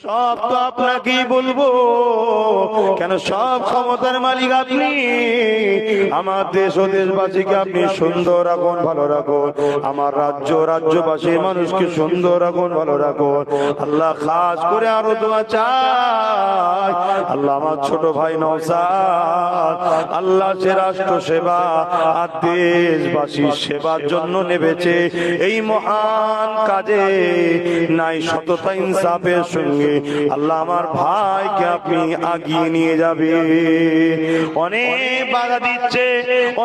সব তো আপনাকেই বলবো কেন, সব ক্ষমতার মালিক আপনি। আমার দেশ ও দেশবাসীকে আপনি সুন্দর রাখুন, ভালো রাখুন। আমার রাজ্য রাজ্যবাসীর মানুষকে সুন্দর রাখুন, ভালো রাখুন। আল্লাহ খাস করে আরো দোয়া চাই, আল্লাহ আমার ছোট ভাই নওশাদ, আল্লাহ সে রাষ্ট্র সেবা আর দেশবাসীর সেবার জন্য নেমেছে। এই মহান কাজে নাই সততা ইনসাফের সঙ্গে আল্লাহ আমার ভাইকে আপনি আগিয়ে নিয়ে যাবে। অনেক বাধা দিচ্ছে,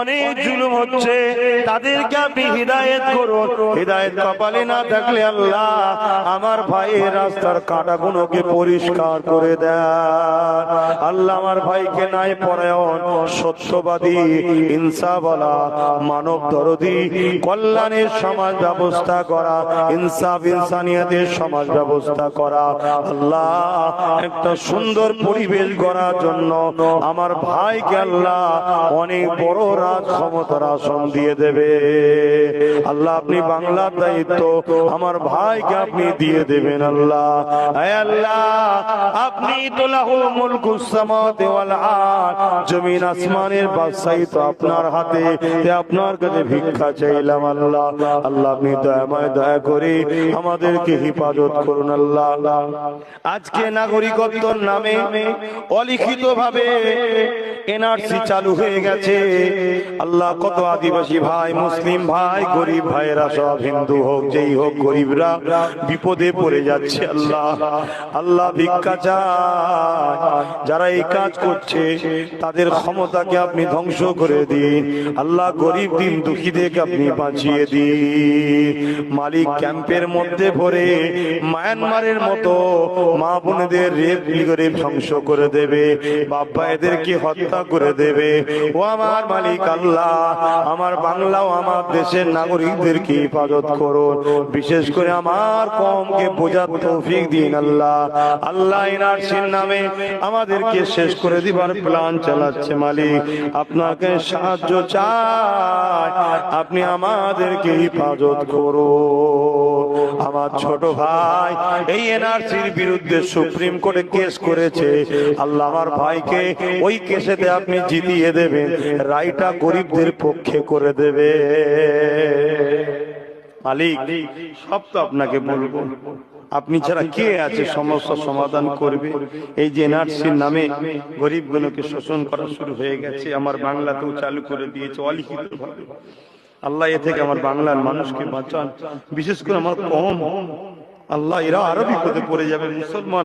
অনেক জুলুম হচ্ছে, তাদেরকে আপনি হিদায়েত করুন। হিদায়েত কপালে না থাকলে আল্লাহ আমার ভাইয়ের রাস্তার কাঁটাগুলোকে পরিষ্কার করে দেন। আল্লাহ আমার ভাইকে নাই পরায়ণ, সত্যবাদী, ইনসাফওয়ালা, মানব দরদি, কল্যাণের সমাজ ব্যবস্থা করা, ইনসাফ ইনসানিয়াতের সমাজ ব্যবস্থা করা। আল্লাহ একটা সুন্দর পরিবেশ গড়ার জন্য আমার ভাইকে আল্লাহ অনেক বড় রাজ ক্ষমতার আসন দিয়ে দেবে। আল্লাহ আপনি বাংলার দায়িত্ব আমার ভাইকে আপনি দিয়ে দেবেন। আল্লাহ আল্লাহ আপনি তো লাহু মুলকুস সামাওয়াতি ওয়াল আরদ, জমিন আসমানের বাদশাহী তো আপনার হাতে, আপনার কাছে ভিক্ষা চাইলাম। আল্লাহ আল্লাহ আপনি দয়াময় দয়া করে আমাদেরকে হেফাজত করুন। আল্লাহ আজকে নাগরিকত্বর নামে অলিখিত ভাবে এনআরসি চালু হয়ে গেছে। আল্লাহ কত আদিবাসী ভাই, মুসলিম ভাই, গরিব ভাইয়েরা, সব হিন্দু হোক যেই হোক, গরিবরা বিপদে পড়ে যাচ্ছে। আল্লাহ আল্লাহ ভিক্ষা চায়, যারা এই কাজ করছে তাদের ক্ষমতাকে আপনি ধ্বংস করে দিন। আল্লাহ গরিব দিন দুঃখীদেরকে আপনি বাঁচিয়ে দিন। মালিক ক্যাম্পের মধ্যে ভরে মায়ানমারের মতো মা বোনদের রেপ করে ধ্বংস করে দেবে, বাবা এদেরকে হত্যা করে দেবে। ও আমার মালিক আল্লাহ, আমার বাংলা ও আমার দেশের নাগরিকদেরকে হেফাজত করুন। বিশেষ করে আমার কওমকে বোঝার তৌফিক দিন। আল্লাহ আল্লাহ এনআরসির নামে আমাদেরকে শেষ করে দিবার প্ল্যান চালাচ্ছে মালিক, আপনাকে সাহায্য চাই, আপনি আমাদেরকে হেফাজত করুন। আমার ছোট ভাই এই এনআরসির বিরুদ্ধে সুপ্রিম কোর্টে কেস করেছে। আল্লাহ আমার ভাইকে ওই কেসেতে আপনি জিতিয়ে দেবেন, রায়টা গরিবদের পক্ষে করে দেবে। মালিক সব তো আপনাকে বলবো, আপনি ছাড়া কে আছে সমস্যা সমাধান করবে? এই যে এনআরসির নামে গরিবগুলোকে শোষণ করা শুরু হয়ে গেছে, আমার বাংলাতেও চালু করে দিয়েছে অলিখিত ভাবে। আল্লাহ এ থেকে আমার বাংলার মানুষকে বাঁচান, বিশেষ করে আমার কওম। আল্লাহ এরা আরো বিপদে পড়ে যাবে। মুসলমান